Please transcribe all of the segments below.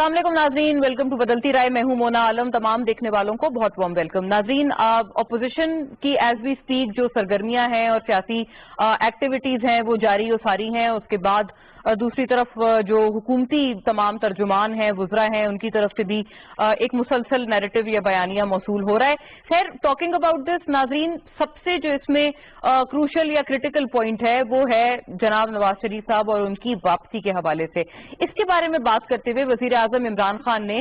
السلام علیکم ناظرین، ویلکم ٹو بدلتی رائے. میں ہوں مونا عالم. تمام دیکھنے والوں کو بہت وارم ویلکم. ناظرین، اپوزیشن کی ایز وی اسپیک جو سرگرمیاں ہیں اور سیاسی ایکٹیویٹیز ہیں وہ جاری و ساری ہیں. اس کے بعد دوسری طرف جو حکومتی تمام ترجمان ہیں، وزراء ہیں، ان کی طرف سے بھی ایک مسلسل نیریٹو یا بیانیہ موصول ہو رہا ہے. خیر، ٹاکنگ اباؤٹ دس ناظرین، سب سے جو اس میں کروشل یا کریٹیکل پوائنٹ ہے وہ ہے جناب نواز شریف صاحب اور ان کی واپسی کے حوالے سے. اس کے بارے میں بات کرتے ہوئے وزیر اعظم عمران خان نے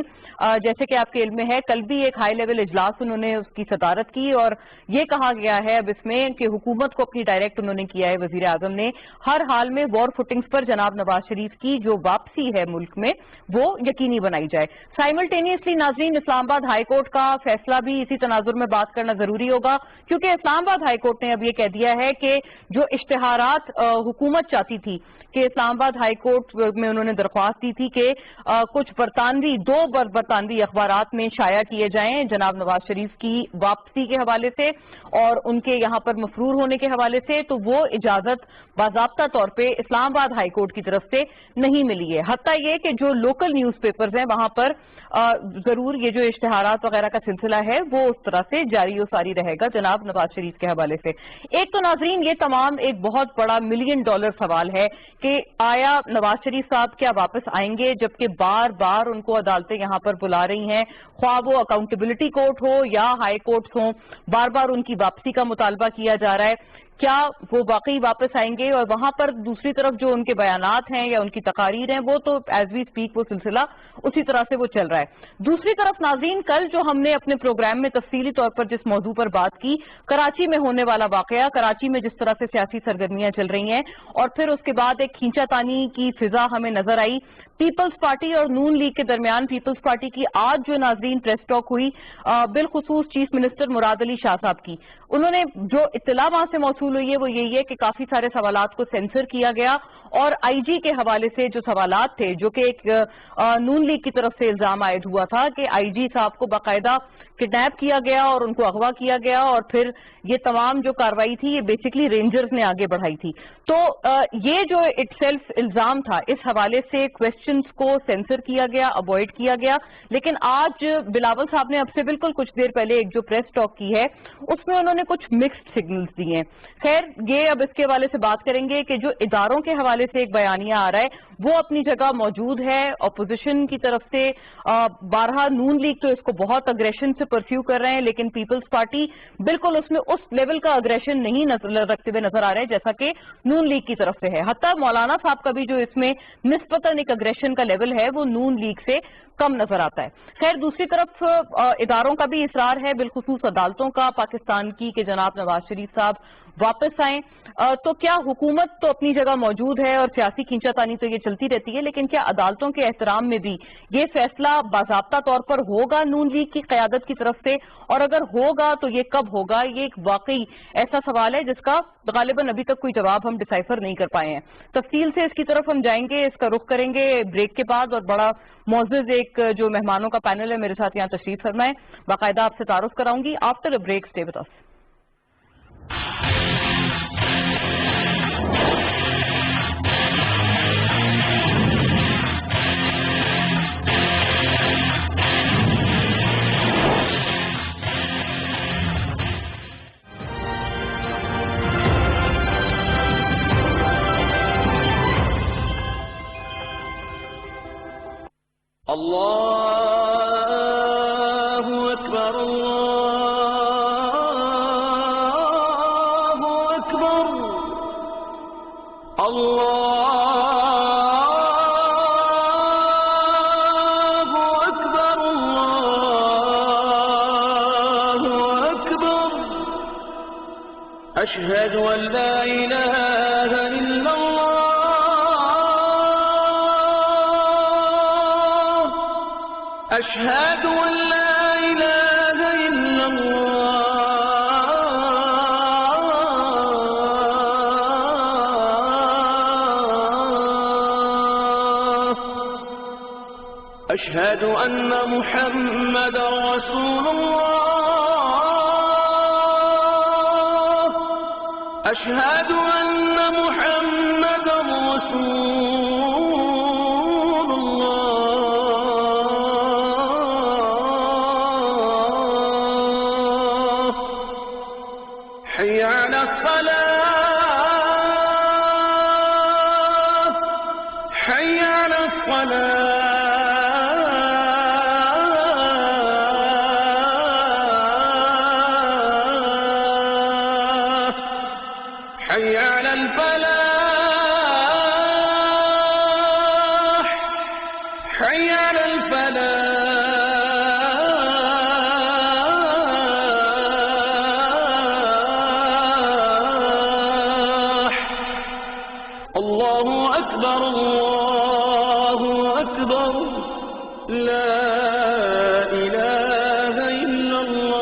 جیسے کہ آپ کے علم میں ہے کل بھی ایک ہائی لیول اجلاس انہوں نے اس کی صدارت کی اور یہ کہا گیا ہے اب اس میں کہ حکومت کو اپنی ڈائریکٹ انہوں نے کیا ہے وزیر اعظم نے ہر حال میں وار فوٹنگز پر جناب نواز شریف کی جو واپسی ہے ملک میں وہ یقینی بنائی جائے. سائملٹینیسلی ناظرین، اسلام آباد ہائی کورٹ کا فیصلہ بھی اسی تناظر میں بات کرنا ضروری ہوگا، کیونکہ اسلام آباد ہائی کورٹ نے اب یہ کہہ دیا ہے کہ جو اشتہارات حکومت چاہتی تھی کہ اسلام آباد ہائی کورٹ میں انہوں نے درخواست دی تھی کہ کچھ دو برطانوی اخبارات میں شائع کیے جائیں جناب نواز شریف کی واپسی کے حوالے سے اور ان کے یہاں پر مفرور ہونے کے حوالے سے، تو وہ اجازت باضابطہ طور پہ اسلام آباد ہائی کورٹ کی طرف سے نہیں ملی ہے. حتیٰ یہ کہ جو لوکل نیوز پیپرز ہیں وہاں پر ضرور یہ جو اشتہارات وغیرہ کا سلسلہ ہے وہ اس طرح سے جاری و ساری رہے گا جناب نواز شریف کے حوالے سے. ایک تو ناظرین یہ تمام ایک بہت بڑا $1 ملین سوال ہے کہ آیا نواز شریف صاحب کیا واپس آئیں گے، جبکہ بار بار ان کو عدالتیں یہاں پر بلا رہی ہیں، خواہ وہ اکاؤنٹیبلٹی کورٹ ہو یا ہائی کورٹس ہوں، بار بار ان کی واپسی کا مطالبہ کیا جا رہا ہے. کیا وہ واقعی واپس آئیں گے؟ اور وہاں پر دوسری طرف جو ان کے بیانات ہیں یا ان کی تقاریر ہیں وہ تو ایز وی اسپیک وہ سلسلہ اسی طرح سے وہ چل رہا ہے. دوسری طرف ناظرین، کل جو ہم نے اپنے پروگرام میں تفصیلی طور پر جس موضوع پر بات کی، کراچی میں ہونے والا واقعہ، کراچی میں جس طرح سے سیاسی سرگرمیاں چل رہی ہیں اور پھر اس کے بعد ایک کھینچا تانی کی فضا ہمیں نظر آئی پیپلز پارٹی اور نون لیگ کے درمیان. پیپلز پارٹی کی آج جو ناظرین پریس ٹاک ہوئی بالخصوص چیف منسٹر مراد علی شاہ صاحب کی، انہوں نے جو اطلاع وہاں سے موصول ہوئی ہے وہ یہی ہے کہ کافی سارے سوالات کو سینسر کیا گیا اور آئی جی کے حوالے سے جو سوالات تھے، جو کہ ایک نون لیگ کی طرف سے الزام عائد ہوا تھا کہ آئی جی صاحب کو باقاعدہ کڈنیپ کیا گیا اور ان کو اغوا کیا گیا اور پھر یہ تمام جو کاروائی تھی یہ بیسکلی رینجرز نے آگے بڑھائی تھی. تو یہ جو اٹ سیلف الزام تھا، اس حوالے سے کویسچنز کو سینسر کیا گیا، اوائڈ کیا گیا. لیکن آج بلاول صاحب نے اب سے بالکل کچھ دیر پہلے ایک جو پریس ٹاک کی ہے اس میں انہوں نے کچھ مکسڈ سگنلز دیے ہیں. خیر، یہ اب اس کے حوالے سے بات کریں گے کہ جو اداروں کے حوالے سے ایک بیانیہ آ رہا ہے وہ اپنی جگہ موجود ہے. اپوزیشن کی طرف سے بارہا نون لیگ تو اس کو بہت اگریشن سے پرسیو کر رہے ہیں، لیکن پیپلز پارٹی بالکل اس میں اس لیول کا اگریشن نہیں رکھتے ہوئے نظر آ رہے ہیں جیسا کہ نون لیگ کی طرف سے ہے. حتیٰ مولانا صاحب کا بھی جو اس میں نسبتاً ایک اگریشن کا لیول ہے وہ نون لیگ سے کم نظر آتا ہے. خیر، دوسری طرف اداروں کا بھی اصرار ہے، بالخصوص عدالتوں کا پاکستان کی، کہ جناب نواز شریف صاحب واپس آئیں. تو کیا حکومت تو اپنی جگہ موجود ہے اور سیاسی کھینچا تانی تو یہ چلتی رہتی ہے، لیکن کیا عدالتوں کے احترام میں بھی یہ فیصلہ باضابطہ طور پر ہوگا نون لیگ کی قیادت کی طرف سے؟ اور اگر ہوگا تو یہ کب ہوگا؟ یہ ایک واقعی ایسا سوال ہے جس کا غالباً ابھی تک کوئی جواب ہم ڈیسائفر نہیں کر پائے ہیں. تفصیل سے اس کی طرف ہم جائیں گے، اس کا رخ کریں گے بریک کے بعد، اور بڑا معزز ایک جو مہمانوں کا پینل ہے میرے ساتھ یہاں تشریف فرمائیں. باقاعدہ آپ سے تعارف کراؤں گی after a break. Stay with us. اللہ اکبر اللہ اکبر اللہ اکبر اللہ اکبر اشہد ان لا الہ الا اللہ أشهد أن لا إله إلا الله أشهد أن محمد رسول الله أشهد أن محمد رسول الله الصلاة حي على الفلاح حي على الفلاح الله أكبر الله أكبر لا إله إلا الله.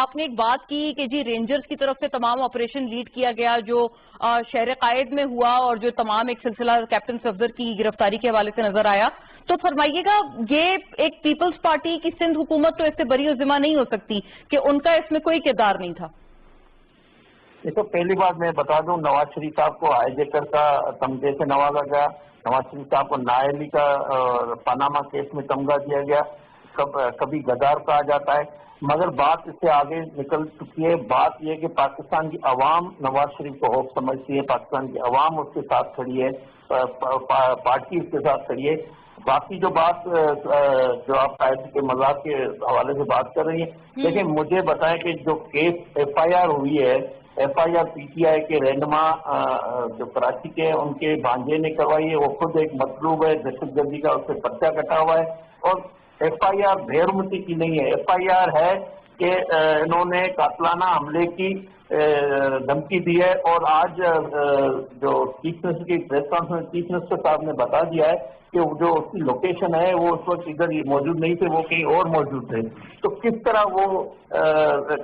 آپ نے ایک بات کی کہ جی رینجرز کی طرف سے تمام آپریشن لیڈ کیا گیا جو شہر قائد میں ہوا اور جو تمام ایک سلسلہ کیپٹن صفدر کی گرفتاری کے حوالے سے نظر آیا، تو فرمائیے گا یہ ایک پیپلز پارٹی کی سندھ حکومت تو اس سے بری و ذمہ نہیں ہو سکتی کہ ان کا اس میں کوئی کردار نہیں تھا؟ دیکھو پہلی بات میں بتا دوں، نواز شریف صاحب کو آئی جیکر کا تمغے سے نوازا گیا، نواز شریف صاحب کو نائلی کا پاناما کیس میں تمغہ دیا گیا، کبھی غدار کہا جاتا ہے، مگر بات اس سے آگے نکل چکی ہے۔ بات یہ کہ پاکستان کی عوام نواز شریف کو خوف سمجھتی ہے، پاکستان کی عوام اس کے ساتھ کھڑی ہے، پارٹی اس کے ساتھ کھڑی ہے۔ باقی جو بات جو آپ قائد کے مذاق کے حوالے سے بات کر رہی ہیں، لیکن مجھے بتائیں کہ جو کیس ایف آئی آر ہوئی ہے، F I R P T I کے رہنما جو کراچی کے ان کے بھانجے نے کروائی ہے، وہ خود ایک مطلوب ہے دہشت گردی کا، اس سے پرچہ کٹا ہوا ہے، اور ایف آئی آر بےحرمتی کی نہیں ہے، ایف آئی آر ہے کہ انہوں نے قاتلانہ حملے کی دھمکی دی ہے، اور آج جو چیف منسٹر کی پریس کانفرنس چیف منسٹر صاحب نے بتا دیا ہے کہ جو اس کی لوکیشن ہے وہ اس وقت ادھر موجود نہیں تھے، وہ کہیں اور موجود تھے۔ تو کس طرح وہ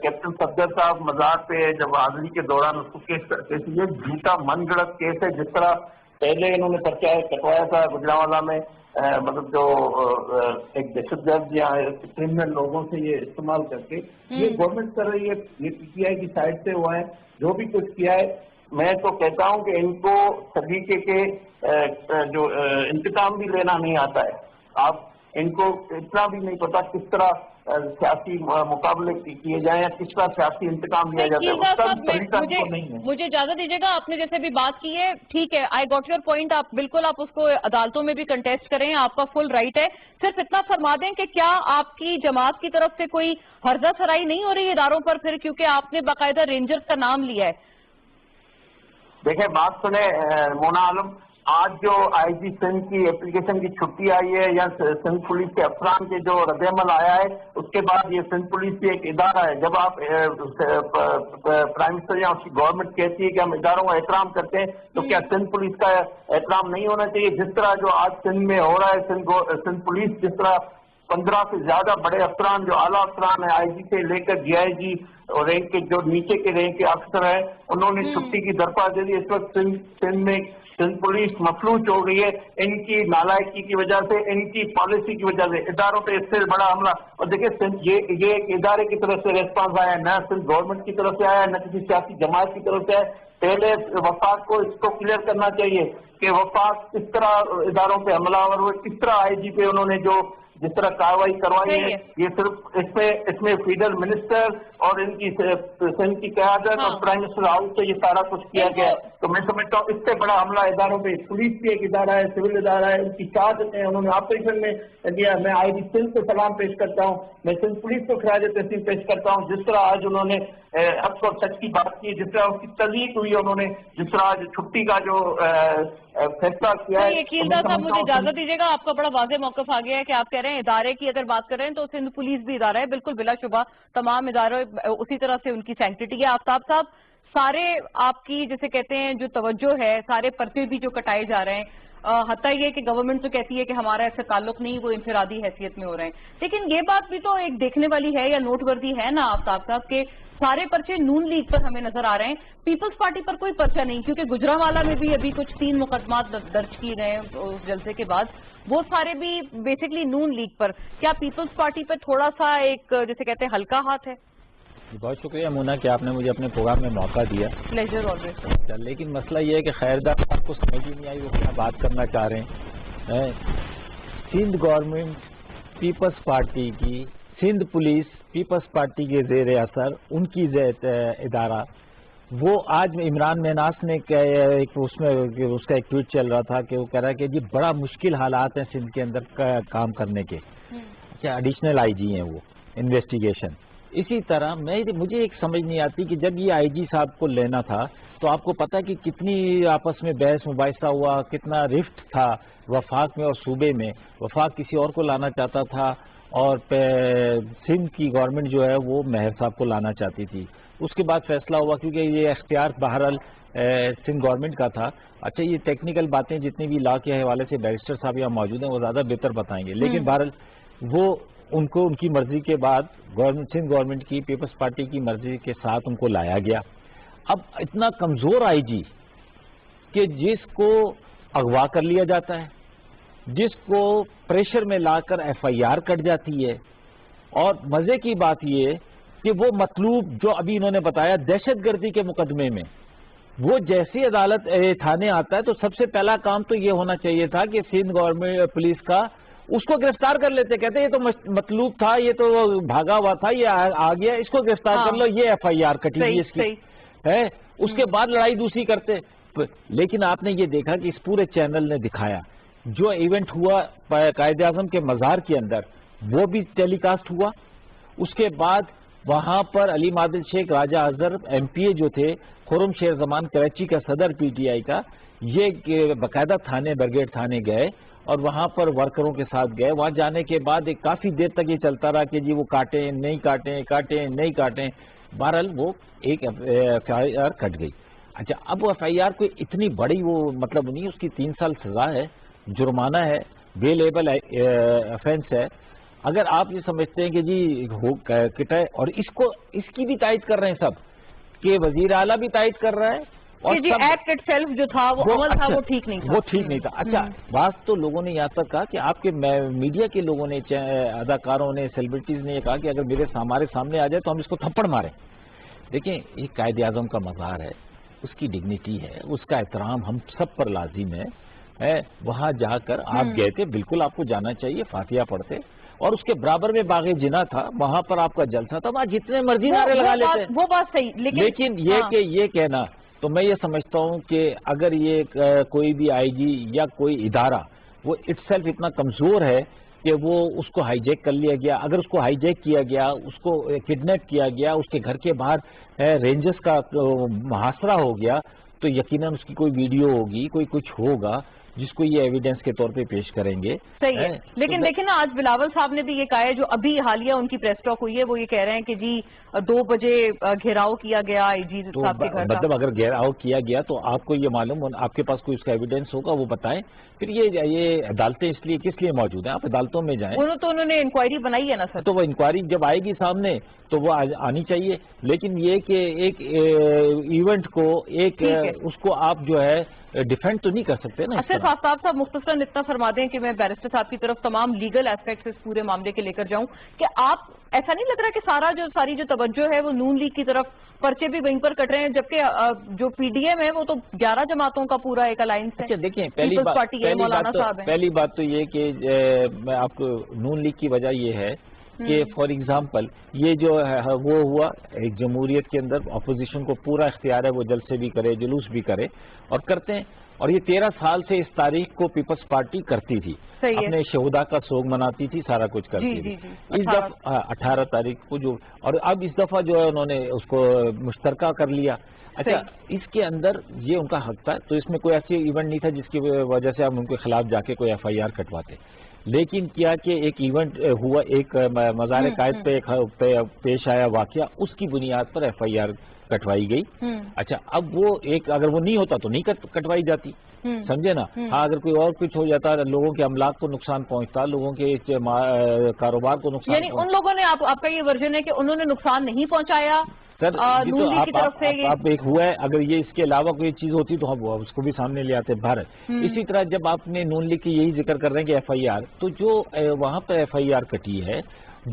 کیپٹن صفدر صاحب مزار پہ جب حاضری کے دوران اس کو یہ جھوٹا من گڑت کیس ہے، جس طرح پہلے انہوں نے پرچہ کٹوایا تھا گجرانوالہ میں، مطلب جو ایک دہشت گرد یا کرمنل لوگوں سے یہ استعمال کر کے یہ گورنمنٹ کر رہی ہے، یہ پی ٹی آئی کی سائڈ سے ہوا ہے جو بھی کچھ کیا ہے۔ میں تو کہتا ہوں کہ ان کو طریقے کے جو انتقام بھی لینا نہیں آتا ہے، آپ ان کو اتنا بھی نہیں پتا کس طرح سیاسی مقابلے کیے جائیں یا کس طرح سیاسی انتقام لیا جاتا ہے، اس کا بھی طریقہ ان کو نہیں ہے۔ مجھے اجازت دیجیے گا، آپ نے جیسے بھی بات کی ہے ٹھیک ہے، آئی گاٹ یور پوائنٹ، آپ بالکل آپ اس کو عدالتوں میں بھی کنٹیسٹ کریں، آپ کا فل رائٹ ہے۔ صرف اتنا فرما دیں کہ کیا آپ کی جماعت کی طرف سے کوئی ہرزہ سرائی نہیں ہو رہی اداروں پر پھر، کیونکہ آپ نے باقاعدہ رینجرز کا نام لیا ہے؟ دیکھیں بات سنیں مونا عالم، آج جو آئی جی سندھ کی اپلیکیشن کی چھٹی آئی ہے یا سندھ پولیس کے افسران کے جو رد عمل آیا ہے، اس کے بعد یہ سندھ پولیس بھی ایک ادارہ ہے۔ جب آپ پرائم منسٹر یا اس کی گورنمنٹ کہتی ہے کہ ہم اداروں کا احترام کرتے ہیں، تو کیا سندھ پولیس کا احترام نہیں ہونا چاہیے؟ جس طرح جو آج سندھ میں ہو رہا ہے، سندھ پولیس جس طرح 15 سے زیادہ بڑے افسران جو اعلیٰ افسران ہیں، آئی جی سے لے کر ڈی آئی جی اور رینک کے جو نیچے کے رینک کے افسر ہیں، انہوں نے چھٹی کی درخواست دے دی۔ اس وقت سندھ میں سندھ پولیس مفلوج ہو گئی ہے ان کی نالائکی کی وجہ سے، ان کی پالیسی کی وجہ سے، اداروں پہ اس سے بڑا حملہ۔ اور دیکھیں یہ ایک ادارے کی طرف سے ریسپانس آیا ہے، نہ سندھ گورنمنٹ کی طرف سے آیا ہے، نہ کسی سیاسی جماعت کی طرف سے آیا۔ پہلے وفاق کو اس کو کلیئر کرنا چاہیے کہ وفاق کس طرح اداروں پہ حملہ آور ہوئے، کس طرح آئی جی پہ انہوں نے جو جس طرح کاروائی کروائی ہے، یہ صرف اس میں فیڈرل منسٹر اور ان کی سندھ کی قیادت اور پرائم منسٹر ہاؤس سے یہ سارا کچھ کیا گیا ہے۔ تو میں سمجھتا ہوں اس سے بڑا حملہ اداروں پہ، پولیس بھی ایک ادارہ ہے، سول ادارہ ہے، ان کی شہادت ہے، انہوں نے آپریشن میں دیا۔ میں آئی جی سندھ کو سلام پیش کرتا ہوں، میں سندھ پولیس کو خراج تحسین پیش کرتا ہوں، جس طرح آج انہوں نے حق اور سچ کی بات کی، جس طرح اس کی تصدیق ہوئی انہوں نے، جس طرح آج چھٹی کا جو فیصلہ کیا ہے۔ یقیندار صاحب مجھے اجازت دیجیے گا، آپ کا بڑا واضح موقف آ گیا ہے کہ آپ کہہ رہے ہیں ادارے کی اگر بات کر رہے ہیں تو سندھ پولیس بھی ادارہ ہے، بالکل بلا شبہ تمام ادارے اسی طرح سے ان کی سینکٹیٹی ہے۔ آفتاب صاحب، سارے آپ کی جسے کہتے ہیں جو توجہ ہے، سارے پرچے بھی جو کٹائے جا رہے ہیں، حتیٰ یہ کہ گورنمنٹ تو کہتی ہے کہ ہمارا ایسا تعلق نہیں، وہ انفرادی حیثیت میں ہو رہے ہیں، لیکن یہ بات بھی تو ایک دیکھنے والی ہے یا نوٹ وردی ہے نا آفتاب صاحب کہ سارے پرچے نون لیگ پر ہمیں نظر آ رہے ہیں، پیپلز پارٹی پر کوئی پرچہ نہیں، کیونکہ گجرانوالہ میں بھی ابھی کچھ 3 مقدمات درج کیے گئے ہیں اس جلسے کے بعد، وہ سارے بھی بیسکلی نون لیگ پر۔ کیا پیپلز پارٹی پہ تھوڑا سا ایک جسے کہتے ہیں ہلکا ہاتھ ہے؟ بہت شکریہ مونا کہ آپ نے مجھے اپنے پروگرام میں موقع دیا۔ Pleasure always. لیکن مسئلہ یہ ہے کہ خیردار صاحب کو سمجھ ہی نہیں آئی وہ کیا بات کرنا چاہ رہے ہیں۔ سندھ گورنمنٹ پیپلز پارٹی کی، سندھ پولیس پیپلز پارٹی کے زیر اثر ان کی ادارہ، وہ آج عمران میناس نے اس کا ایک ٹویٹ چل رہا تھا کہ وہ کہہ رہا ہے کہ جی بڑا مشکل حالات ہیں سندھ کے اندر کام کرنے کے، کیا ایڈیشنل آئی جی ہیں وہ انویسٹیگیشن۔ اسی طرح مجھے ایک سمجھ نہیں آتی کہ جب یہ آئی جی صاحب کو لینا تھا تو آپ کو پتا کہ کتنی آپس میں بحث مباحثہ ہوا، کتنا رفٹ تھا وفاق میں اور صوبے میں۔ وفاق کسی اور کو لانا چاہتا تھا اور سندھ کی گورنمنٹ جو ہے وہ مہر صاحب کو لانا چاہتی تھی۔ اس کے بعد فیصلہ ہوا کیونکہ یہ اختیار بہرحال سندھ گورنمنٹ کا تھا۔ اچھا یہ ٹیکنیکل باتیں جتنی بھی لا کے حوالے سے بیرسٹر صاحب یہاں موجود ہیں وہ زیادہ بہتر بتائیں گے، لیکن بہرحال وہ ان کو ان کی مرضی کے بعد سندھ گورنمنٹ کی پیپلز پارٹی کی مرضی کے ساتھ ان کو لایا گیا. اب اتنا کمزور آئی جی کہ جس کو اغوا کر لیا جاتا ہے, جس کو پریشر میں لا کر ایف آئی آر کٹ جاتی ہے, اور مزے کی بات یہ کہ وہ مطلوب جو ابھی انہوں نے بتایا دہشت گردی کے مقدمے میں, وہ جیسی عدالت تھانے آتا ہے تو سب سے پہلا کام تو یہ ہونا چاہیے تھا کہ سندھ گورنمنٹ پولیس کا اس کو گرفتار کر لیتے. کہتے یہ تو مطلوب تھا, یہ تو بھاگا ہوا تھا, یہ آ گیا, اس کو گرفتار کر لو, یہ ایف آئی آر کٹی ہوئی اس کی ہے. اس کے بعد لڑائی دوسری کرتے. لیکن آپ نے یہ دیکھا کہ اس پورے چینل نے دکھایا جو ایونٹ ہوا قائد اعظم کے مزار کے اندر, وہ بھی ٹیلی کاسٹ ہوا. اس کے بعد وہاں پر علی عادل شیخ, راجہ اظہر ایم پی اے جو تھے, خرم شیر زمان کراچی کا صدر پی ٹی آئی کا, یہ باقاعدہ تھانے برگیڈ تھانے گئے اور وہاں پر ورکروں کے ساتھ گئے. وہاں جانے کے بعد ایک کافی دیر تک یہ چلتا رہا کہ جی وہ کاٹیں نہیں کاٹیں, کاٹیں نہیں کاٹیں. بہرحال وہ ایک ایف آئی آر کٹ گئی. اچھا, اب ایف آئی آر کوئی اتنی بڑی وہ مطلب نہیں, اس کی 3 سال سزا ہے, جرمانہ ہے, بیلیبل افینس ہے. اگر آپ یہ سمجھتے ہیں کہ جی کٹائے, اور اس کی بھی تائید کر رہے ہیں سب, کہ وزیر اعلیٰ بھی تائید کر رہا ہے, اور جی ایکٹ اٹ سیلف جو تھا وہ عمل تھا وہ ٹھیک نہیں تھا, وہ ٹھیک نہیں تھا. اچھا, بات تو لوگوں نے یہاں تک کہا کہ آپ کے میڈیا کے لوگوں نے, اداکاروں نے, سیلیبریٹیز نے یہ کہا کہ اگر ہمارے سامنے آ جائے تو ہم اس کو تھپڑ ماریں. دیکھیں, یہ قائد اعظم کا مزار ہے, اس کی ڈگنیٹی ہے, اس کا احترام ہم سب پر لازم ہے. وہاں جا کر آپ گئے تھے, بالکل آپ کو جانا چاہیے, فاتحہ پڑھتے. اور اس کے برابر میں باغ جنا تھا, وہاں پر آپ کا جلسہ تھا, وہاں جتنے مرضی نعرے لگا لیتے. وہ بات صحیح, لیکن یہ کہنا, تو میں یہ سمجھتا ہوں کہ اگر یہ کوئی بھی آئی جی یا کوئی ادارہ وہ اٹ سیلف اتنا کمزور ہے کہ وہ اس کو ہائی جیک کر لیا گیا, اگر اس کو ہائی جیک کیا گیا, اس کو کڈنیپ کیا گیا, اس کے گھر کے باہر رینجرز کا محاصرہ ہو گیا, تو یقیناً اس کی کوئی ویڈیو ہوگی, کچھ ہوگا جس کو یہ ایویڈنس کے طور پہ پیش کریں گے. صحیح ہے, لیکن دیکھیں نا, آج بلاول صاحب نے بھی یہ کہا ہے, جو ابھی حالیہ ان کی پریس ٹاک ہوئی ہے, وہ یہ کہہ رہے ہیں کہ جی 2 بجے گھیراؤ کیا گیا آئی جی صاحب کے گھر کا. مطلب اگر گھیراؤ کیا گیا تو آپ کو یہ معلوم, آپ کے پاس کوئی اس کا ایویڈنس ہوگا وہ بتائیں. پھر یہ عدالتیں اس لیے کس لیے موجود ہیں, آپ عدالتوں میں جائیں. انہوں نے انکوائری بنائی ہے نا سر, تو وہ انکوائری جب آئے گی سامنے تو وہ آنی چاہیے. لیکن یہ کہ ایک ایونٹ کو اس کو آپ جو ہے ڈیفینڈ تو نہیں کر سکتے نا. اچھا, صاحب مختصراً اتنا فرما دیں کہ میں بیرسٹر صاحب کی طرف تمام لیگل ایسپیکٹس اس پورے معاملے کے لے کر جاؤں, کہ آپ ایسا نہیں لگ رہا کہ ساری جو توجہ ہے وہ نون لیگ کی طرف, پرچے بھی وہیں پر کٹ رہے ہیں, جبکہ جو پی ڈی ایم ہے وہ تو 11 جماعتوں کا پورا ایک الائنس ہے. دیکھیں, پہلی بات تو یہ کہ میں آپ کو نون لیگ کی وجہ یہ ہے کہ فار ایگزامپل یہ جو ہے وہ ہوا, ایک جمہوریت کے اندر اپوزیشن کو پورا اختیار ہے, وہ جلسے بھی کرے, جلوس بھی کرے, اور کرتے ہیں. اور یہ 13 سال سے اس تاریخ کو پیپلز پارٹی کرتی تھی, اپنے شہدا کا سوگ مناتی تھی, سارا کچھ کرتی تھی. اس دفعہ 18 تاریخ کو جو, اور اب اس دفعہ جو ہے انہوں نے اس کو مشترکہ کر لیا. اچھا, اس کے اندر یہ ان کا حق تھا, تو اس میں کوئی ایسی ایونٹ نہیں تھا جس کی وجہ سے ہم ان کے خلاف جا کے کوئی ایف آئی آر کٹواتے. لیکن کیا کہ ایک ایونٹ ہوا, ایک مزار قائد پہ پیش آیا واقعہ, اس کی بنیاد پر ایف آئی آر کٹوائی گئی. اچھا, اب وہ اگر وہ نہیں ہوتا تو نہیں کٹوائی جاتی, سمجھے نا. ہاں, اگر کوئی اور کچھ ہو جاتا, لوگوں کے املاک کو نقصان پہنچتا, لوگوں کے کاروبار کو نقصان, یعنی ان لوگوں نے, آپ کا یہ ورژن ہے کہ انہوں نے نقصان نہیں پہنچایا سر. آپ ایک ہوا ہے, اگر یہ اس کے علاوہ کوئی چیز ہوتی تو ہم اس کو بھی سامنے لے آتے بھارت. اسی طرح جب آپ نے نون لیگ کی یہی ذکر کر رہے ہیں کہ ایف آئی آر, تو جو وہاں پہ ایف آئی آر کٹی ہے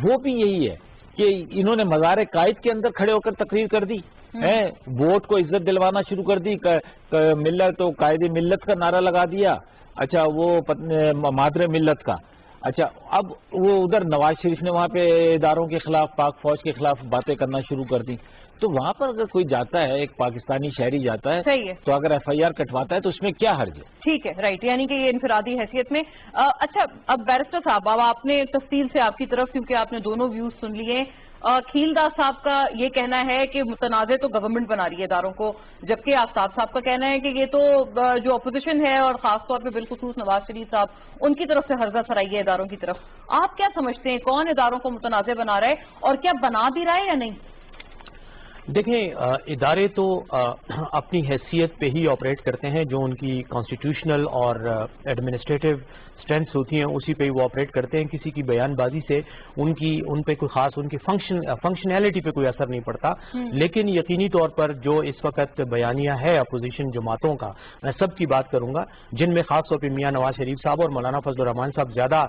وہ بھی یہی ہے کہ انہوں نے مزار قائد کے اندر کھڑے ہو کر تقریر کر دی, ووٹ کو عزت دلوانا شروع کر دی, ملت و قائد ملت کا نعرہ لگا دیا. اچھا, وہ مادر ملت کا. اچھا, اب وہ ادھر نواز شریف نے وہاں پہ اداروں کے خلاف, پاک فوج کے خلاف باتیں کرنا شروع کر دی. تو وہاں پر اگر کوئی جاتا ہے, ایک پاکستانی شہری جاتا ہے, تو اگر ایف آئی آر کٹواتا ہے تو اس میں کیا حرج ہے؟ ٹھیک ہے, رائٹ, یعنی کہ یہ انفرادی حیثیت میں. اچھا, اب بیرسٹر صاحب, اب آپ نے تفصیل سے آپ کی طرف, کیونکہ آپ نے دونوں ویوز سن لیے. کھیل داس صاحب کا یہ کہنا ہے کہ متنازع تو گورنمنٹ بنا رہی ہے اداروں کو, جبکہ آفتاب صاحب کا کہنا ہے کہ یہ تو جو اپوزیشن ہے, اور خاص طور پہ بالخصوص نواز شریف صاحب, ان کی طرف سے ہرزہ سرائی ہے اداروں کی طرف. آپ کیا سمجھتے ہیں, کون اداروں کو متنازع بنا رہا ہے, اور کیا بنا بھی رہا ہے یا نہیں؟ دیکھیں ادارے تو اپنی حیثیت پہ ہی آپریٹ کرتے ہیں، جو ان کی کانسٹیٹیوشنل اور ایڈمنسٹریٹو اسٹرینتھس ہوتی ہیں اسی پہ وہ آپریٹ کرتے ہیں. کسی کی بیان بازی سے ان پہ کوئی خاص ان کی فنکشنالٹی پہ کوئی اثر نہیں پڑتا. لیکن یقینی طور پر جو اس وقت بیانیہ ہے اپوزیشن جماعتوں کا، میں سب کی بات کروں گا، جن میں خاص طور پہ میاں نواز شریف صاحب اور مولانا فضل الرحمان صاحب زیادہ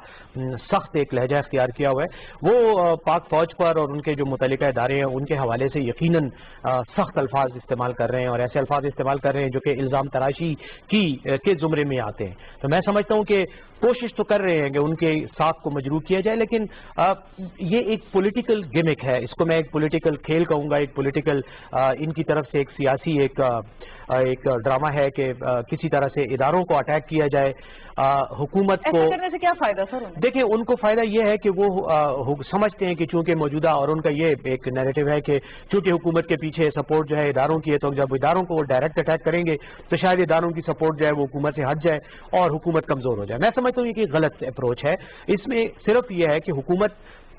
سخت ایک لہجہ اختیار کیا ہوا ہے، وہ پاک فوج پر اور ان کے جو متعلقہ ادارے ہیں ان کے حوالے سے یقیناً سخت الفاظ استعمال کر رہے ہیں، اور ایسے الفاظ استعمال کر رہے ہیں جو کہ الزام تراشی کے زمرے میں آتے ہیں. تو میں سمجھتا ہوں کہ کوشش تو کر رہے ہیں کہ ان کے ساتھ کو مجروح کیا جائے، لیکن یہ ایک پولیٹیکل گیمک ہے، اس کو میں ایک پولیٹیکل کھیل کہوں گا، ایک پولیٹیکل ان کی طرف سے ایک سیاسی ایک ڈرامہ ہے کہ کسی طرح سے اداروں کو اٹیک کیا جائے. حکومت کو ایسا کرنے سے کیا فائدہ سر؟ دیکھیں ان کو فائدہ یہ ہے کہ وہ سمجھتے ہیں کہ چونکہ موجودہ، اور ان کا یہ ایک نیریٹو ہے کہ چونکہ حکومت کے پیچھے سپورٹ جو ہے اداروں کی ہے، تو جب اداروں کو وہ ڈائریکٹ اٹیک کریں گے تو شاید اداروں کی سپورٹ جو ہے وہ حکومت سے ہٹ جائے اور حکومت کمزور ہو جائے. میں سمجھتا ہوں یہ کہ غلط اپروچ ہے. اس میں صرف یہ ہے کہ حکومت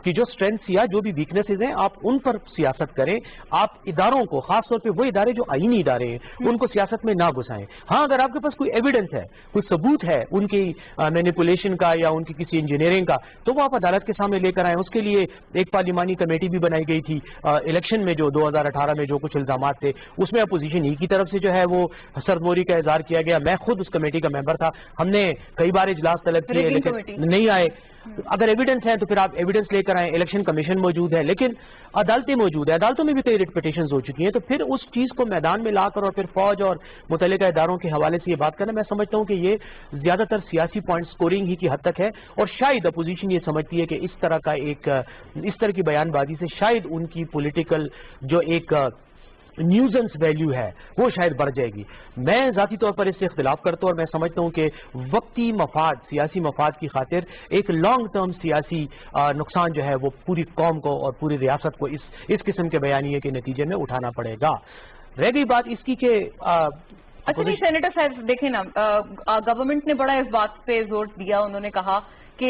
کی جو اسٹرینتھس یا جو بھی ویکنیسز ہیں آپ ان پر سیاست کریں، آپ اداروں کو، خاص طور پہ وہ ادارے جو آئینی ادارے ہیں ان کو سیاست میں نہ گھسائیں. ہاں اگر آپ کے پاس کوئی ایویڈنس ہے، کوئی ثبوت ہے ان کی مینیپولیشن کا یا ان کی کسی انجینئرنگ کا، تو وہ آپ عدالت کے سامنے لے کر آئیں. اس کے لیے ایک پارلیمانی کمیٹی بھی بنائی گئی تھی الیکشن میں، جو 2018 میں جو کچھ الزامات تھے اس میں اپوزیشن ہی کی طرف سے جو ہے وہ سرموری کا اظہار کیا گیا. میں خود اس کمیٹی کا ممبر تھا، ہم نے کئی بار اجلاس طلب کیے لیکن نہیں آئے. اگر ایویڈنس ہے تو پھر آپ ایویڈنس لے کر آئیں. الیکشن کمیشن موجود ہے لیکن عدالتیں موجود ہیں، عدالتوں میں بھی کئی ریٹ پٹیشنز ہو چکی ہیں. تو پھر اس چیز کو میدان میں لا کر اور پھر فوج اور متعلقہ اداروں کے حوالے سے یہ بات کرنا، میں سمجھتا ہوں کہ یہ زیادہ تر سیاسی پوائنٹ سکورنگ ہی کی حد تک ہے. اور شاید اپوزیشن یہ سمجھتی ہے کہ اس طرح کی بیان بازی سے شاید ان کی پولیٹیکل جو ایک نیوزنس ویلیو ہے وہ شاید بڑھ جائے گی. میں ذاتی طور پر اس سے اختلاف کرتا ہوں، اور میں سمجھتا ہوں کہ وقتی مفاد، سیاسی مفاد کی خاطر ایک لانگ ٹرم سیاسی نقصان جو ہے وہ پوری قوم کو اور پوری ریاست کو اس قسم کے بیانیے کے نتیجے میں اٹھانا پڑے گا. رہ گئی بات اس کی کہ اچھا جی سینیٹر صاحب دیکھیں نا، گورنمنٹ نے بڑا اس بات پہ زور دیا، انہوں نے کہا کہ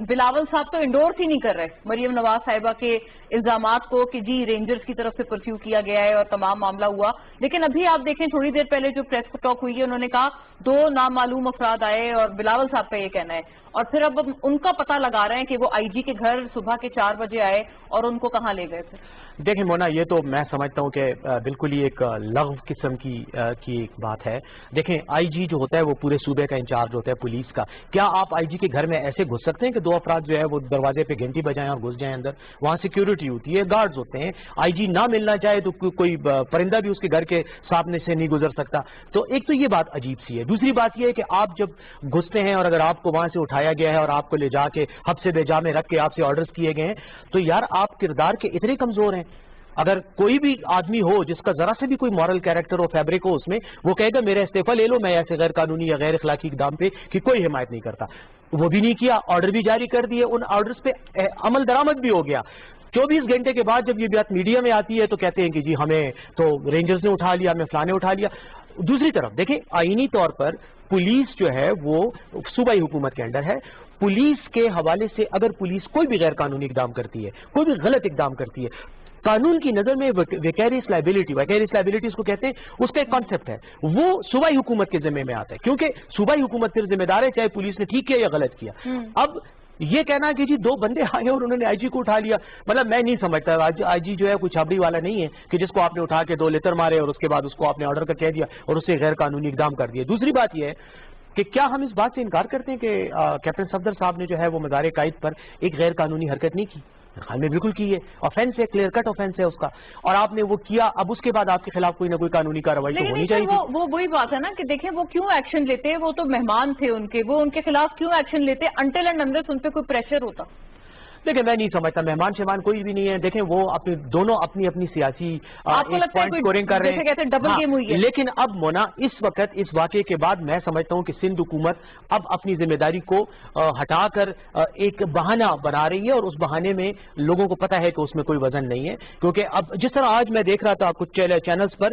بلاول صاحب تو انڈورس ہی نہیں کر رہے مریم نواز صاحبہ کے الزامات کو کہ جی رینجرز کی طرف سے پرسیو کیا گیا ہے اور تمام معاملہ ہوا. لیکن ابھی آپ دیکھیں تھوڑی دیر پہلے جو پریس ٹاک ہوئی ہے، انہوں نے کہا 2 نامعلوم افراد آئے اور بلاول صاحب کا یہ کہنا ہے، اور پھر اب ان کا پتہ لگا رہے ہیں کہ وہ آئی جی کے گھر صبح کے 4 بجے آئے اور ان کو کہاں لے گئے تھے. دیکھیں مونا، یہ تو میں سمجھتا ہوں کہ بالکل ہی ایک لغو قسم کی ایک بات ہے. دیکھیں آئی جی جو ہوتا ہے وہ پورے صوبے کا انچارج ہوتا ہے پولیس کا. کیا آپ آئی جی کے گھر میں ایسے گھس سکتے ہیں کہ 2 افراد جو ہے وہ دروازے پہ گھنٹی بجائیں اور گھس جائیں اندر؟ وہاں سیکیورٹی ہوتی ہے، گارڈز ہوتے ہیں. آئی جی نہ ملنا چاہے تو کوئی پرندہ بھی اس کے گھر کے سامنے سے نہیں گزر سکتا. تو ایک تو یہ بات عجیب سی ہے. دوسری بات یہ ہے کہ آپ جب گھستے ہیں اور اگر آپ کو وہاں سے اٹھایا گیا ہے اور آپ کو لے جا کے حبس بے جا میں رکھ کے آپ سے آرڈرز کیے گئے ہیں، تو یار آپ کردار کے اتنے کمزور ہیں. اگر کوئی بھی آدمی ہو جس کا ذرا سے بھی کوئی مورل کیریکٹر ہو، فیبرک ہو اس میں، وہ کہے گا میرا استعفیٰ لے لو، میں ایسے غیر قانونی یا غیر اخلاقی اقدام پہ کی کوئی حمایت نہیں کرتا. وہ بھی نہیں کیا، آرڈر بھی جاری کر دیے، ان آرڈرز پہ عمل درآمد بھی ہو گیا. 24 گھنٹے کے بعد جب یہ بات میڈیا میں آتی ہے تو کہتے ہیں کہ جی ہمیں تو رینجرز نے اٹھا لیا، ہمیں فلاں نے اٹھا لیا. دوسری طرف دیکھیں آئینی طور پر پولیس جو ہے وہ صوبائی حکومت کے انڈر ہے. پولیس کے حوالے سے اگر پولیس کوئی بھی غیر قانونی اقدام کرتی ہے، کوئی بھی غلط اقدام کرتی ہے، قانون کی نظر میں ویکیریس لائبلٹی اس کو کہتے ہیں، اس کا ایک کانسیپٹ ہے، وہ صوبائی حکومت کے ذمہ میں آتا ہے، کیونکہ صوبائی حکومت پھر ذمہ دار ہے چاہے پولیس نے ٹھیک کیا یا غلط کیا. اب یہ کہنا کہ جی 2 بندے آئے اور انہوں نے آئی جی کو اٹھا لیا، مطلب میں نہیں سمجھتا. آئی جی جو ہے کوئی چھابڑی والا نہیں ہے کہ جس کو آپ نے اٹھا کے 2 لیتر مارے اور اس کے بعد اس کو آپ نے آرڈر کر کہہ دیا اور اس سے غیر قانونی اقدام کر دیا. دوسری بات یہ ہے کہ کیا ہم اس بات سے انکار کرتے ہیں کہ کیپٹن صفدر صاحب نے جو ہے وہ مزار قائد پر ایک غیر قانونی حرکت نہیں کی؟ خیال میں بالکل کی ہے. آفینس ہے، کلیئر کٹ آفینس ہے اس کا، اور آپ نے وہ کیا. اب اس کے بعد آپ کے خلاف کوئی نہ کوئی قانونی کارروائی تو ہونی چاہیے. وہ وہی بات ہے نا کہ دیکھیں وہ کیوں ایکشن لیتے، وہ تو مہمان تھے ان کے، وہ ان کے خلاف کیوں ایکشن لیتے انٹل اینڈ انلیس ان پہ کوئی پریشر ہوتا؟ دیکھیں میں نہیں سمجھتا مہمان شہمان کوئی بھی نہیں ہے. دیکھیں وہ دونوں اپنی سیاسی پوائنٹ سکورنگ کر رہے ہیں، ڈبل گیم ہوئی ہے. لیکن اب مونا اس وقت اس واقعے کے بعد میں سمجھتا ہوں کہ سندھ حکومت اب اپنی ذمہ داری کو ہٹا کر ایک بہانہ بنا رہی ہے، اور اس بہانے میں لوگوں کو پتا ہے کہ اس میں کوئی وزن نہیں ہے. کیونکہ اب جس طرح آج میں دیکھ رہا تھا کچھ چینلز پر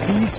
30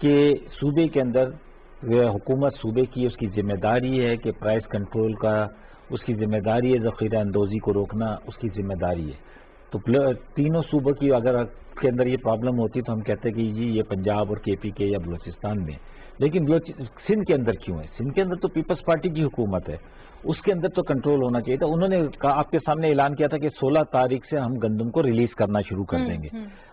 کہ صوبے کے اندر حکومت صوبے کی اس کی ذمہ داری ہے کہ پرائس کنٹرول کا اس کی ذمہ داری ہے، ذخیرہ اندوزی کو روکنا اس کی ذمہ داری ہے. تو تینوں صوبوں کی اگر کے اندر یہ پرابلم ہوتی تو ہم کہتے کہ جی یہ پنجاب اور کے پی کے یا بلوچستان میں، لیکن سندھ کے اندر کیوں ہے؟ سندھ کے اندر تو پیپلز پارٹی کی حکومت ہے، اس کے اندر تو کنٹرول ہونا چاہیے تھا. انہوں نے آپ کے سامنے اعلان کیا تھا کہ 16 تاریخ سے ہم گندم کو ریلیز کرنا شروع کر دیں گے.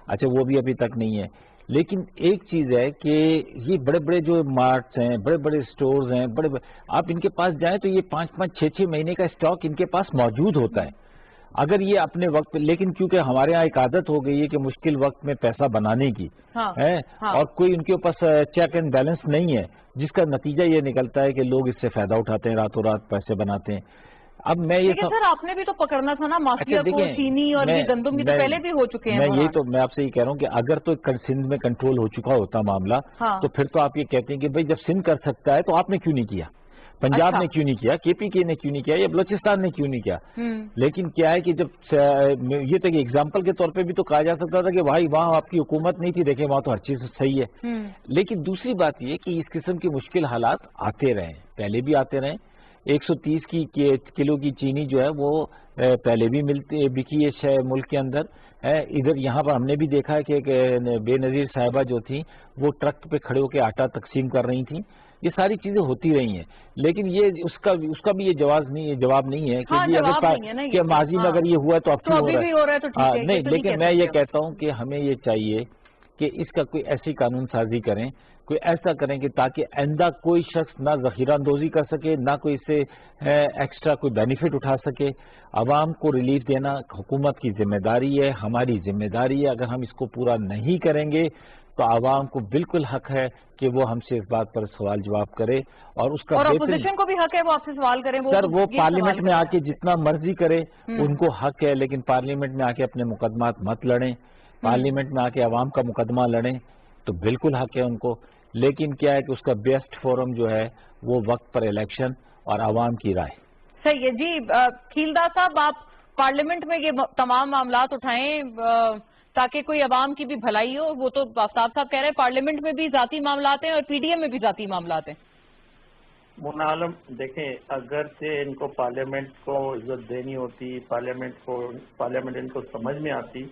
اچھا وہ بھی ابھی تک نہیں ہے. لیکن ایک چیز ہے کہ یہ بڑے بڑے جو مارٹس ہیں، بڑے بڑے سٹورز ہیں، آپ ان کے پاس جائیں تو یہ 5-5, 6-6 مہینے کا اسٹاک ان کے پاس موجود ہوتا ہے. اگر یہ اپنے وقت پہ، لیکن کیونکہ ہمارے ہاں ایک عادت ہو گئی ہے کہ مشکل وقت میں پیسہ بنانے کی ہے اور کوئی ان کے پاس چیک اینڈ بیلنس نہیں ہے، جس کا نتیجہ یہ نکلتا ہے کہ لوگ اس سے فائدہ اٹھاتے ہیں، راتوں رات پیسے بناتے ہیں. اب میں یہ سر آپ نے بھی تو پکڑنا تھا نا مافیا کو، چینی اور یہ گندم کی تو پہلے بھی ہو چکے ہیں. میں آپ سے یہ کہہ رہا ہوں کہ اگر تو سندھ میں کنٹرول ہو چکا ہوتا معاملہ تو پھر تو آپ یہ کہتے ہیں کہ بھئی جب سندھ کر سکتا ہے تو آپ نے کیوں نہیں کیا، پنجاب نے کیوں نہیں کیا، کے پی کے نے کیوں نہیں کیا، یا بلوچستان نے کیوں نہیں کیا. لیکن کیا ہے کہ جب یہ تو ایگزامپل کے طور پہ بھی تو کہا جا سکتا تھا کہ بھائی وہاں آپ کی حکومت نہیں تھی، دیکھیں وہاں تو ہر چیز صحیح ہے. لیکن دوسری بات یہ کہ اس قسم کے مشکل حالات آتے رہے، پہلے بھی آتے رہے. 130 کلو کی چینی جو ہے وہ پہلے بھی بکی ہے ملک کے اندر. ادھر یہاں پر ہم نے بھی دیکھا ہے کہ بے نظیر صاحبہ جو تھیں وہ ٹرک پہ کھڑے ہو کے آٹا تقسیم کر رہی تھیں. یہ ساری چیزیں ہوتی رہی ہیں، لیکن یہ اس کا بھی یہ جواب نہیں ہے کہ ماضی میں اگر یہ ہوا تو اب کیوں ہو رہا ہے. نہیں، لیکن میں یہ کہتا ہوں کہ ہمیں یہ چاہیے کہ اس کا کوئی ایسی قانون سازی کریں، کوئی ایسا کریں کہ تاکہ آئندہ کوئی شخص نہ ذخیرہ اندوزی کر سکے، نہ کوئی اس سے ایکسٹرا کوئی بینیفٹ اٹھا سکے. عوام کو ریلیف دینا حکومت کی ذمہ داری ہے، ہماری ذمہ داری ہے. اگر ہم اس کو پورا نہیں کریں گے تو عوام کو بالکل حق ہے کہ وہ ہم سے اس بات پر سوال جواب کرے، اور اس کا اپوزیشن کو بھی حق ہے وہ آپ سے سوال کریں. سر وہ پارلیمنٹ میں آ کے جتنا مرضی کرے، ان کو حق ہے، لیکن پارلیمنٹ میں آ کے اپنے مقدمات مت لڑیں. پارلیمنٹ میں آ کے عوام کا مقدمہ لڑیں تو بالکل حق ہے ان کو. لیکن کیا ہے کہ اس کا بیسٹ فورم جو ہے وہ وقت پر الیکشن اور عوام کی رائے. صحیح ہے جی. کھیلدار صاحب آپ پارلیمنٹ میں یہ تمام معاملات اٹھائیں تاکہ کوئی عوام کی بھی بھلائی ہو. وہ تو آفتاب صاحب کہہ رہے ہیں پارلیمنٹ میں بھی ذاتی معاملات ہیں اور پی ڈی ایم میں بھی ذاتی معاملات ہیں. مونا عالم دیکھیں، اگر سے ان کو پارلیمنٹ کو عزت دینی ہوتی، پارلیمنٹ ان کو سمجھ میں آتی.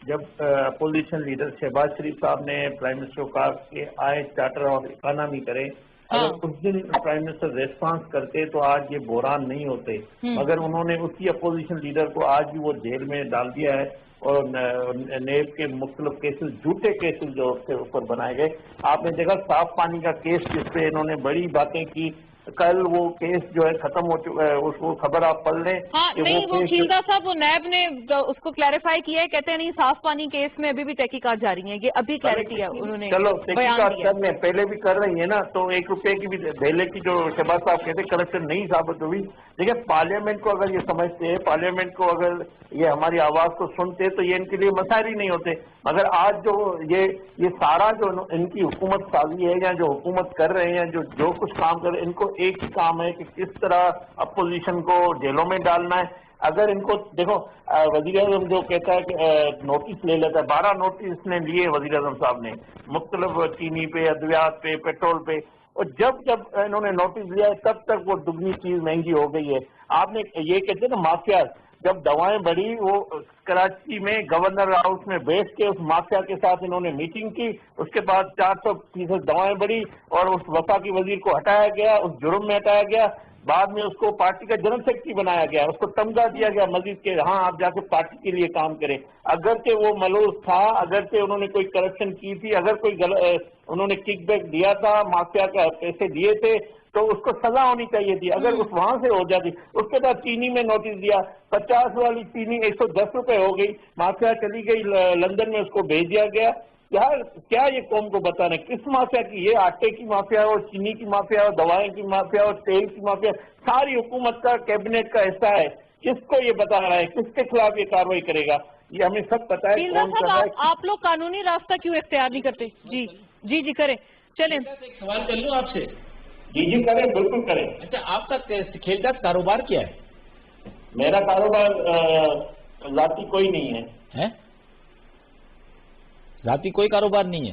جب اپوزیشن لیڈر شہباز شریف صاحب نے پرائم منسٹر کو کہا کہ آئے چارٹر اور اکانومی کریں، اگر اس دن پرائم منسٹر ریسپانس کرتے تو آج یہ بحران نہیں ہوتے. مگر انہوں نے اسی اپوزیشن لیڈر کو آج بھی وہ جیل میں ڈال دیا ہے، اور نیب کے مختلف کیسز، جھوٹے کیسز جو اس کے اوپر بنائے گئے. آپ نے دیکھا صاف پانی کا کیس جس پہ انہوں نے بڑی باتیں کی، کل وہ کیس جو ہے ختم ہو چکا ہے. اس کو خبر آپ پڑھ لیں. نہیں، وہ کھیلدار صاحب وہ نیب نے اس کو کلیریفائی کیا ہے، کہتے ہیں نہیں صاف پانی کیس میں ابھی بھی تحقیقات جاری ہیں. یہ ابھی کلیئرٹی ہے انہوں نے. چلو تحقیقات کر لیں، پہلے بھی کر رہی ہیں نا. تو 1 روپے کی بھی دھیلے کی جو شہباز صاحب کہتے ہیں کرپشن نہیں ثابت ہوئی. دیکھیں پارلیمنٹ کو اگر یہ سمجھتے ہیں، پارلیمنٹ کو اگر یہ ہماری آواز کو سنتے تو یہ ان کے لیے مسائل ہی نہیں ہوتے. مگر آج جو یہ سارا جو ان کی حکومت سازی ہے یا جو حکومت کر رہے ہیں، جو کچھ کام کر رہے ہیں، ان کو ایک ہی کام ہے کہ کس طرح اپوزیشن کو جیلوں میں ڈالنا ہے. اگر ان کو دیکھو، وزیر اعظم جو کہتا ہے کہ نوٹس لے لیتا ہے، 12 نوٹس نے لیے وزیر اعظم صاحب نے، مختلف چینی پہ، ادویات پہ، پیٹرول پہ. اور جب انہوں نے نوٹس لیا ہے تب تک وہ دگنی چیز مہنگی ہو گئی ہے. آپ نے یہ کہتے ہیں نا مافیا، جب دوائیں بڑھی وہ کراچی میں گورنر ہاؤس میں بیٹھ کے اس مافیا کے ساتھ انہوں نے میٹنگ کی. اس کے بعد 400% دوائیں بڑھی اور اس وفاقی وزیر کو ہٹایا گیا، اس جرم میں ہٹایا گیا. بعد میں اس کو پارٹی کا جنرل سیکرٹری بنایا گیا، اس کو تمغہ دیا گیا مزید کہ ہاں آپ جا کے پارٹی کے لیے کام کریں. اگرچہ وہ ملوث تھا، اگرچہ انہوں نے کوئی کرپشن کی تھی، اگر کوئی انہوں نے کک بیک دیا تھا، مافیا کا پیسے دیے تھے، تو اس کو سزا ہونی چاہیے تھی. اگر اس وہاں سے ہو جاتی. اس کے بعد چینی میں نوٹس دیا، 50 والی چینی 110 روپے ہو گئی. مافیا چلی گئی لندن میں، اس کو بھیج دیا گیا. کیا یہ قوم کو بتانا کس مافیا کی؟ یہ آٹے کی مافیا اور چینی کی مافیا اور دوائیں کی مافیا اور تیل کی مافیا ساری حکومت کا کیبنٹ کا حصہ ہے. کس کو یہ بتا رہا ہے؟ کس کے خلاف یہ کاروائی کرے گا؟ یہ ہمیں سب پتا ہے. آپ لوگ قانونی راستہ کیوں اختیار نہیں کرتے؟ جی کریں. چلیں ایک سوال کر لوں آپ سے. جی کریں، بالکل کریں. اچھا، آپ کا کھیلدار کاروبار کیا ہے؟ میرا کاروبار ذاتی کوئی نہیں ہے. ذاتی کوئی کاروبار نہیں ہے؟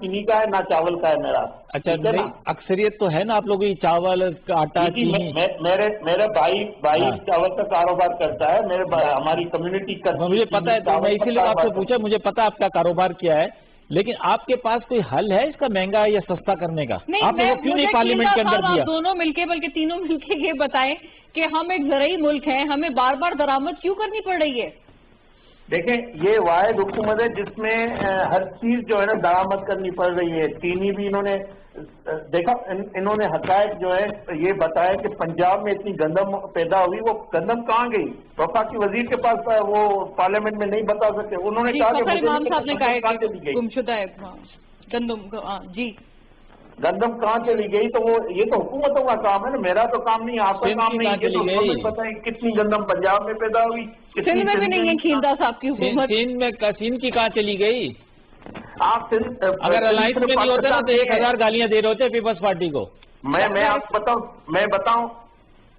چینی کا ہے نہ چاول کا ہے میرا. اچھا نہیں اکثریت تو ہے نا آپ لوگوں کی چاول آٹا چینی. میرا بھائی چاول کا کاروبار کرتا ہے, ہماری کمیونٹی کرتی ہے. مجھے پتا ہے تو میں اسی لیے آپ سے پوچھا, مجھے پتا آپ کا کاروبار کیا ہے, لیکن آپ کے پاس کوئی حل ہے اس کا مہنگا یا سستا کرنے کا؟ آپ نے کیوں نہیں پارلیمنٹ کے اندر دیا؟ دونوں مل کے بلکہ تینوں مل کے یہ بتائیں کہ ہم ایک زرعی ملک ہیں, ہمیں بار بار درآمد کیوں کرنی پڑ رہی ہے؟ دیکھیں یہ واحد حکومت ہے جس میں ہر چیز جو ہے نا درآمد کرنی پڑ رہی ہے. چینی بھی انہوں نے دیکھا, انہوں نے حقائق جو ہے یہ بتایا کہ پنجاب میں اتنی گندم پیدا ہوئی, وہ گندم کہاں گئی؟ وفاقی وزیر کے پاس وہ پارلیمنٹ میں نہیں بتا سکتے. انہوں نے کہا کہ گمشدہ ہے گندم. جی گندم کہاں چلی گئی؟ تو وہ یہ تو حکومتوں کا کام ہے نا, میرا تو کام نہیں, آپ کا کام نہیں. بتائیں کتنی گندم پنجاب میں پیدا ہوئی, سندھ میں بھی نہیں ہے کھیلدا صاحب کی حکومت. سندھ کی کہاں چلی گئی؟ آپ اگر الائنس میں نہیں ہوتا نا تو 1000 گالیاں دے رہے ہوتے پیپلز پارٹی کو. میں آپ کو بتاؤں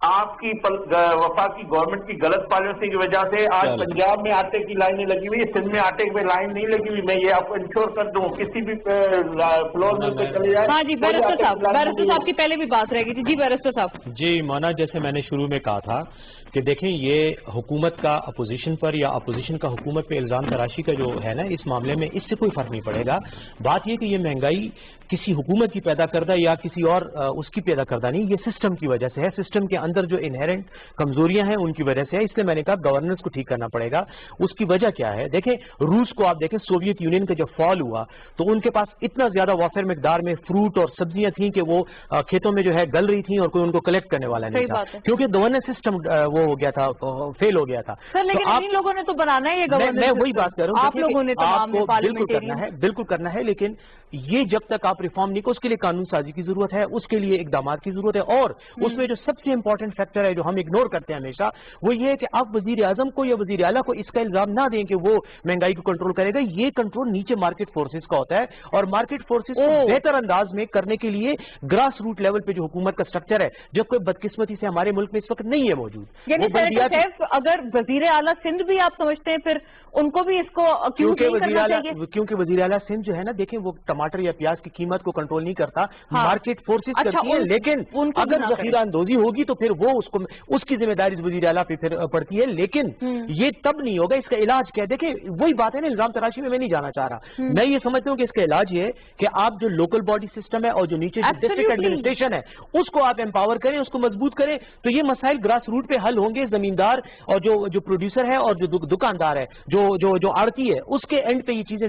آپ کی وفاقی گورنمنٹ کی غلط پالیسی کی وجہ سے آج پنجاب میں آٹے کی لائنیں لگی ہوئی, سندھ میں آٹے کی لائن نہیں لگی ہوئی. میں یہ آپ کو انشور کر دوں, کسی بھی فلور مل پہ چلے جائے. ہاں جی بیرسٹر صاحب کی پہلے بھی بات رہ گئی تھی. جی بیرسٹر صاحب. جی مونا, جیسے میں نے شروع میں کہا تھا کہ دیکھیں یہ حکومت کا اپوزیشن پر یا اپوزیشن کا حکومت پہ الزام تراشی کا جو ہے نا اس معاملے میں, اس سے کوئی فرق نہیں پڑے گا. بات یہ کہ یہ مہنگائی کسی حکومت کی پیدا کردہ یا کسی اور اس کی پیدا کردہ نہیں, یہ سسٹم کی وجہ سے ہے. سسٹم کے اندر جو انہیرنٹ کمزوریاں ہیں ان کی وجہ سے ہے. اس لیے میں نے کہا گورننس کو ٹھیک کرنا پڑے گا. اس کی وجہ کیا ہے؟ دیکھیں روس کو آپ دیکھیں, سوویت یونین کا جب فال ہوا تو ان کے پاس اتنا زیادہ وافر مقدار میں فروٹ اور سبزیاں تھیں کہ وہ کھیتوں میں جو ہے گل رہی تھیں اور کوئی ان کو کلیکٹ کرنے والا نہیں تھا, کیونکہ گورننس سسٹم وہ ہو گیا تھا, فیل ہو گیا تھا. لیکن ان لوگوں نے تو بنانا ہے یہ گورننس. میں وہی بات کر رہا ہوں, آپ لوگوں نے آپ کو بالکل کرنا ہے, لیکن یہ جب تک آپ ریفارم نہیں, اس کے لیے قانون سازی کی ضرورت ہے, اس کے لیے اقدامات کی ضرورت ہے. اور اس میں جو سب سے امپورٹنٹ فیکٹر ہے جو ہم اگنور کرتے ہیں ہمیشہ, وہ یہ ہے کہ آپ وزیر اعظم کو یا وزیر اعلیٰ کو اس کا الزام نہ دیں کہ وہ مہنگائی کو کنٹرول کرے گا. یہ کنٹرول نیچے مارکیٹ فورسز کا ہوتا ہے, اور مارکیٹ فورسز کو بہتر انداز میں کرنے کے لیے گراس روٹ لیول پہ جو حکومت کا اسٹرکچر ہے, جو کوئی بدقسمتی سے ہمارے ملک میں اس وقت نہیں ہے موجود. اگر وزیر اعلیٰ سندھ بھی آپ سمجھتے ہیں پھر ان کو بھی اس کو کیونکہ وزیر اعلیٰ سندھ جو ہے نا, دیکھیں وہ ٹماٹر یا پیاز کی قیمت کو کنٹرول نہیں کرتا, مارکیٹ فورسز کرتی ہے. لیکن اگر ذخیرہ اندوزی ہوگی تو پھر وہ اس کی ذمہ داری وزیر اعلیٰ پہ پھر پڑتی ہے. لیکن یہ تب نہیں ہوگا. اس کا علاج کیا ہے؟ دیکھیں وہی بات ہے نا, الزام تراشی میں نہیں جانا چاہ رہا. میں یہ سمجھتا ہوں کہ اس کا علاج یہ ہے کہ آپ جو لوکل باڈی سسٹم ہے اور جو نیچے ڈسٹرکٹ ایڈمنسٹریشن ہے اس کو آپ امپاور کریں, اس کو مضبوط کریں, تو یہ مسائل گراس روٹ پہ حل ہوں گے. زمیندار اور جو پروڈیوسر ہے اور جو دکاندار ہے, جو آڑتی ہے, اس کے اینڈ پہ یہ چیزیں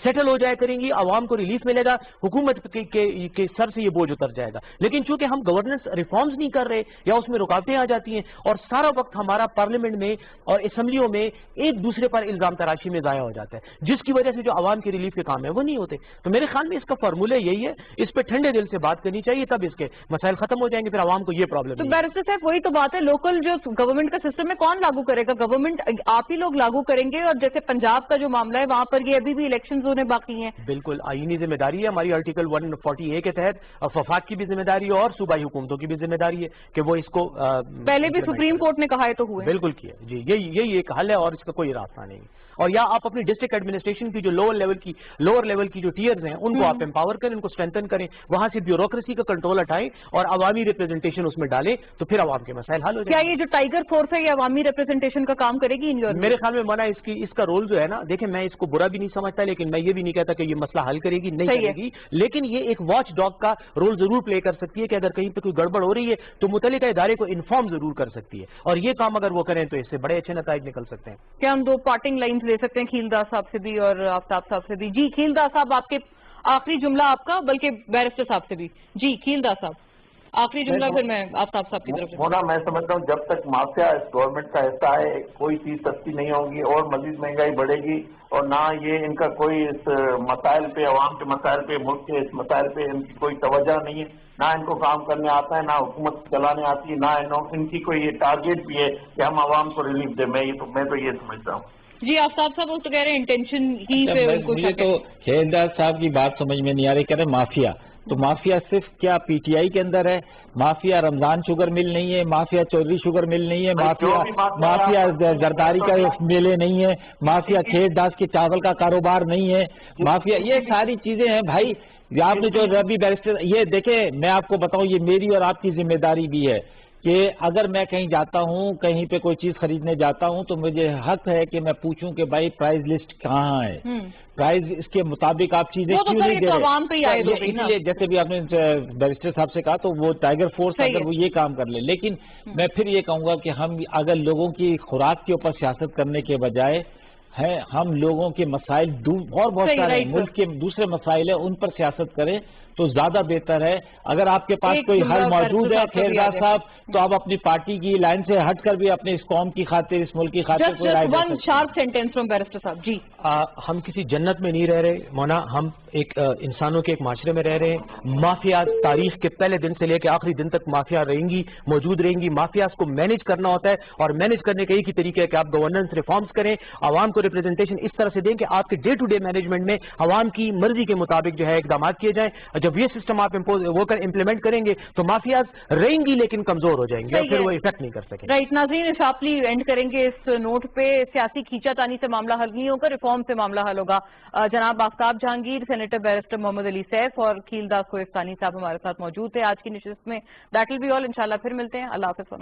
سیٹل ہو جائے کریں گی, عوام کو ریلیف ملے گا, حکومت کے سر سے یہ بوجھ اتر جائے گا. لیکن چونکہ ہم گورننس ریفارمز نہیں کر رہے یا اس میں رکاوٹیں آ جاتی ہیں, اور سارا وقت ہمارا پارلیمنٹ میں اور اسمبلیوں میں ایک دوسرے پر الزام تراشی میں ضائع ہو جاتا ہے, جس کی وجہ سے جو عوام کی ریلیف کے کام ہے وہ نہیں ہوتے. تو میرے خیال میں اس کا فارمولہ یہی ہے, اس پہ ٹھنڈے دل سے بات کرنی چاہیے, تب اس کے مسائل ختم ہو جائیں گے, پھر عوام کو یہ پرابلم. تو بیرسٹر صاحب وہی تو بات ہے, لوکل جو گورنمنٹ کا سسٹم ہے کون لاگو کرے گا؟ گورنمنٹ آپ ہی لوگ لاگو کریں گے. اور جیسے پنجاب کا جو معاملہ ہے وہاں پر یہ ابھی بھی الیکشنز ہونے باقی ہیں. بالکل آئینی ذمہ داری ہے ہماری, آرٹیکل 140A کے تحت وفاق کی بھی ذمہ داری ہے اور صوبائی حکومتوں کی بھی ذمہ داری ہے کہ وہ اس کو پہلے بھی سپریم کورٹ نے کہا ہے تو ہوئے. بالکل کیا جی, یہی ایک حل ہے اور اس کا کوئی راستہ نہیں. اور یا آپ اپنی ڈسٹرکٹ ایڈمنسٹریشن کی جو لوور لیول کی جو ٹیئرز ہیں ان کو آپ امپاور کریں, ان کو اسٹرینتھن کریں, وہاں سے بیوروکریسی کا کنٹرول ہٹائیں اور عوامی ریپرزنٹیشن اس میں ڈالیں, تو پھر عوام کے مسائل حل ہو جائیں. کیا یہ جو ٹائیگر فورس ہے یہ عوامی ریپرزنٹیشن کا کام کرے گی؟ میرے خیال میں مانا اس کا رول جو ہے نا, دیکھیں میں اس کو برا بھی نہیں سمجھتا, لیکن میں یہ بھی نہیں کہتا کہ یہ مسئلہ حل کرے گی, نہیں کرے گی, لیکن یہ ایک واچ ڈاگ کا رول ضرور پلے کر سکتی ہے کہ اگر کہیں پہ کوئی گڑبڑ ہو رہی ہے تو متعلقہ ادارے کو انفارم ضرور کر سکتی ہے, اور یہ کام اگر وہ کریں تو اس سے بڑے اچھے نتائج نکل سکتے ہیں. کیا ہم دو پارٹنگ لائنز لے سکتے ہیں کھیلدا صاحب سے بھی اور آفتاب صاحب سے بھی؟ جی کھیلدا صاحب آپ کے آخری جملہ آپ کا, بلکہ بیرسٹر صاحب سے بھی. جی کھیلدا صاحب آخری جملہ, پھر میں آفتاب صاحب کی طرف سے. ہونا میں سمجھتا ہوں جب تک مافیا اس گورنمنٹ کا حصہ ہے کوئی چیز سستی نہیں ہوگی اور مزید مہنگائی بڑھے گی, اور نہ یہ ان کا کوئی اس مسائل پہ, عوام کے مسائل پہ, ملک کے اس مسائل پہ ان کی کوئی توجہ نہیں ہے, نہ ان کو کام کرنے آتا ہے, نہ حکومت چلانے آتی ہے, نہ ان کی کوئی یہ ٹارگیٹ بھی ہے کہ ہم عوام کو ریلیف دیں. میں تو یہ سمجھتا ہوں. جی آفتاب صاحب وہ تو کہہ رہے ہیں انٹینشن ہی پہ. مجھے تو کھیلدار صاحب کی بات سمجھ میں نہیں آ رہی, کہہ رہے مافیا. تو مافیا صرف کیا پی ٹی آئی کے اندر ہے؟ مافیا رمضان شوگر مل نہیں ہے، مافیا چودھری شوگر مل نہیں ہے، مافیا زرداری کا میلے نہیں ہے، مافیا کھیت ڈاس کے چاول کا کاروبار نہیں ہے، مافیا یہ ساری چیزیں ہیں بھائی. آپ نے جو ربی بیرسٹر یہ دیکھیں، میں آپ کو بتاؤں یہ میری اور آپ کی ذمہ داری بھی ہے کہ اگر میں کہیں جاتا ہوں، کہیں پہ کوئی چیز خریدنے جاتا ہوں تو مجھے حق ہے کہ میں پوچھوں کہ بھائی پرائز لسٹ کہاں ہے، پرائز اس کے مطابق آپ چیزیں کیوں نہیں دے رہے. اس لیے جیسے بھی آپ نے بیرسٹر صاحب سے کہا تو وہ ٹائیگر فورس اگر وہ یہ کام کر لے، لیکن میں پھر یہ کہوں گا کہ ہم اگر لوگوں کی خوراک کے اوپر سیاست کرنے کے بجائے ہم لوگوں کے مسائل اور بہت سارے ملک کے دوسرے مسائل ہیں ان پر سیاست کریں تو زیادہ بہتر ہے. اگر آپ کے پاس کوئی حل موجود ہے خیردار صاحب تو آپ اپنی پارٹی کی لائن سے ہٹ کر بھی اپنے اس قوم کی خاطر، اس ملک کی خاطر کوئی رائے دے سکتے ہیں. Just one sharp sentence from barrister صاحب. جی ہم کسی جنت میں نہیں رہ رہے مونا، ہم ایک انسانوں کے ایک معاشرے میں رہ رہے ہیں. مافیا تاریخ کے پہلے دن سے لے کے آخری دن تک مافیا رہیں گی، موجود رہیں گی. مافیاز کو مینج کرنا ہوتا ہے اور مینج کرنے کا ایک ہی طریقہ ہے کہ آپ گورننس ریفارمز کریں، عوام کو ریپرزنٹیشن اس طرح سے دیں کہ آپ کے ڈے ٹو ڈے مینجمنٹ میں عوام کی مرضی کے مطابق جو ہے اقدامات کیے جائیں. اور جب یہ سسٹم آپ امپلیمنٹ کریں گے تو مافیاز رہیں گی لیکن کمزور ہو جائیں گے اور پھر وہ افیکٹ نہیں کر سکیں. رائٹ ناظرین، شارپلی اینڈ کریں گے اس نوٹ پہ. سیاسی کھینچا تانی سے معاملہ حل نہیں ہوگا، ریفارم سے معاملہ حل ہوگا. جناب آفتاب جہانگیر، سینیٹر بیرسٹر محمد علی سیف اور کھیل داس کوہستانی صاحب ہمارے ساتھ موجود تھے آج کی نشست میں. That will be all. انشاءاللہ پھر ملتے ہیں. اللہ حافظ.